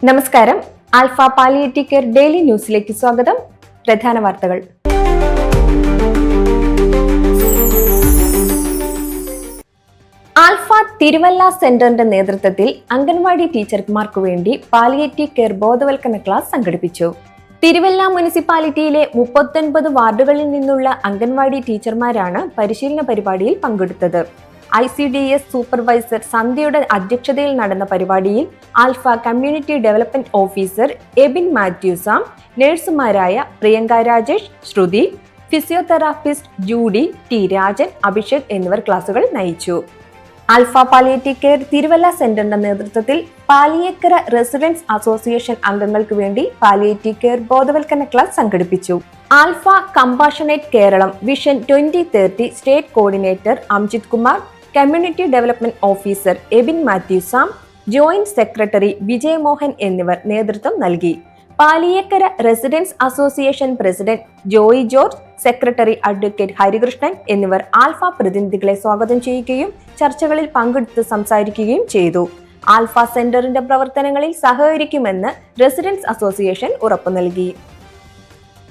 നമസ്കാരം. Alpha palliative care daily ന്യൂസിലേക്ക് സ്വാഗതം. പ്രധാന വാർത്തകൾ. ആൽഫ തിരുവല്ല സെന്ററിന്റെ നേതൃത്വത്തിൽ അംഗൻവാടി ടീച്ചർമാർക്കു വേണ്ടി പാലിയേറ്റീവ് കെയർ ബോധവൽക്കരണ ക്ലാസ് സംഘടിപ്പിച്ചു. തിരുവല്ല മുനിസിപ്പാലിറ്റിയിലെ 39 വാർഡുകളിൽ നിന്നുള്ള അംഗൻവാടി ടീച്ചർമാരാണ് പരിശീലന പരിപാടിയിൽ പങ്കെടുത്തത്. ICDS സൂപ്പർവൈസർ സന്ധ്യയുടെ അധ്യക്ഷതയിൽ നടന്ന പരിപാടിയിൽ Alpha community development officer Ebin Mathew Sam, നഴ്സുമാരായ പ്രിയങ്ക രാജേഷ്, ശ്രുതി, ഫിസിയോതെറാപ്പിസ്റ്റ് ജൂഡി, ടി രാജൻ, അഭിഷേക് എന്നിവർ ക്ലാസുകൾ നയിച്ചു. ആൽഫ പാലിയേറ്റീവ് കെയർ തിരുവല്ല സെന്ററിന്റെ നേതൃത്വത്തിൽ പാലിയേക്കര റെസിഡൻസ് അസോസിയേഷൻ അംഗങ്ങൾക്ക് വേണ്ടി പാലിയേറ്റീവ് കെയർ ബോധവൽക്കരണ ക്ലാസ് സംഘടിപ്പിച്ചു. Alpha compassionate Keralam vision 2030 state coordinator Amjith Kumar, community development officer Ebin Mathew Sam, joint secretary Vijay Mohan എന്നിവർ നേതൃത്വം നൽകി. Paliyekkara residence association president Joy George, secretary advocate Harikrishnan എന്നിവർ ആൽഫ പ്രതിനിധികളെ സ്വാഗതം ചെയ്യുകയും ചർച്ചകളിൽ പങ്കെടുത്ത് സംസാരിക്കുകയും ചെയ്തു. ആൽഫ സെന്ററിന്റെ പ്രവർത്തനങ്ങളിൽ സഹകരിക്കുമെന്ന് റെസിഡൻസ് അസോസിയേഷൻ ഉറപ്പു നൽകി.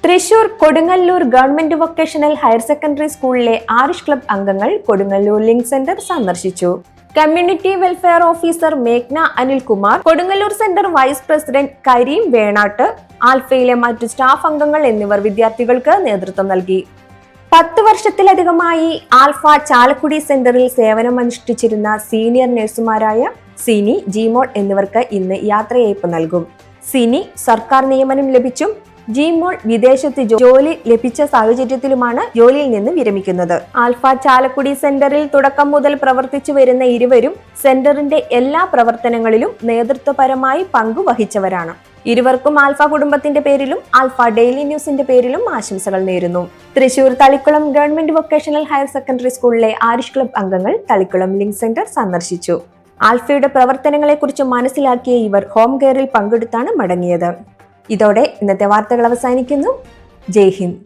Thrissur Kodungallur government vocational higher secondary സ്കൂളിലെ ആരിഷ് ക്ലബ് അംഗങ്ങൾ കൊടുങ്ങല്ലൂർ ലിങ്ക് സെന്റർ സന്ദർശിച്ചു. കമ്മ്യൂണിറ്റി വെൽഫെയർ ഓഫീസർ മേഘ്ന Anilkumar, Kodungallur centre vice president Kareem Venatt, ആൽഫയിലെ മറ്റു സ്റ്റാഫ് അംഗങ്ങൾ എന്നിവർ വിദ്യാർത്ഥികൾക്ക് നേതൃത്വം നൽകി. 10 വർഷത്തിലധികമായി ആൽഫ ചാലക്കുടി സെന്ററിൽ സേവനമനുഷ്ഠിച്ചിരുന്ന സീനിയർ നഴ്സുമാരായ സിനി, ജിമോൾ എന്നിവർക്ക് ഇന്ന് യാത്രയയപ്പ് നൽകും. സിനി സർക്കാർ നിയമനം ലഭിച്ചും ജിമോൾ വിദേശത്ത് ജോലി ലഭിച്ച സാഹചര്യത്തിലുമാണ് ജോലിയിൽ നിന്ന് വിരമിക്കുന്നത്. ആൽഫ ചാലക്കുടി സെന്ററിൽ തുടക്കം മുതൽ പ്രവർത്തിച്ചു വരുന്ന ഇരുവരും സെന്ററിന്റെ എല്ലാ പ്രവർത്തനങ്ങളിലും നേതൃത്വപരമായി പങ്കുവഹിച്ചവരാണ്. ഇരുവർക്കും ആൽഫ കുടുംബത്തിന്റെ പേരിലും ആൽഫ ഡെയിലി ന്യൂസിന്റെ പേരിലും ആശംസകൾ നേരുന്നു. Thrissur Thalikkulam government vocational higher secondary സ്കൂളിലെ ആരിഷ് ക്ലബ് അംഗങ്ങൾ തളിക്കുളം ലിങ്ക് സെന്റർ സന്ദർശിച്ചു. ആൽഫയുടെ പ്രവർത്തനങ്ങളെക്കുറിച്ച് മനസ്സിലാക്കിയ ഇവർ ഹോം കെയറിൽ പങ്കെടുത്താണ് മടങ്ങിയത്. ഇതോടെ ഇന്നത്തെ വാർത്തകൾ അവസാനിക്കുന്നു. ജയ് ഹിന്ദ്.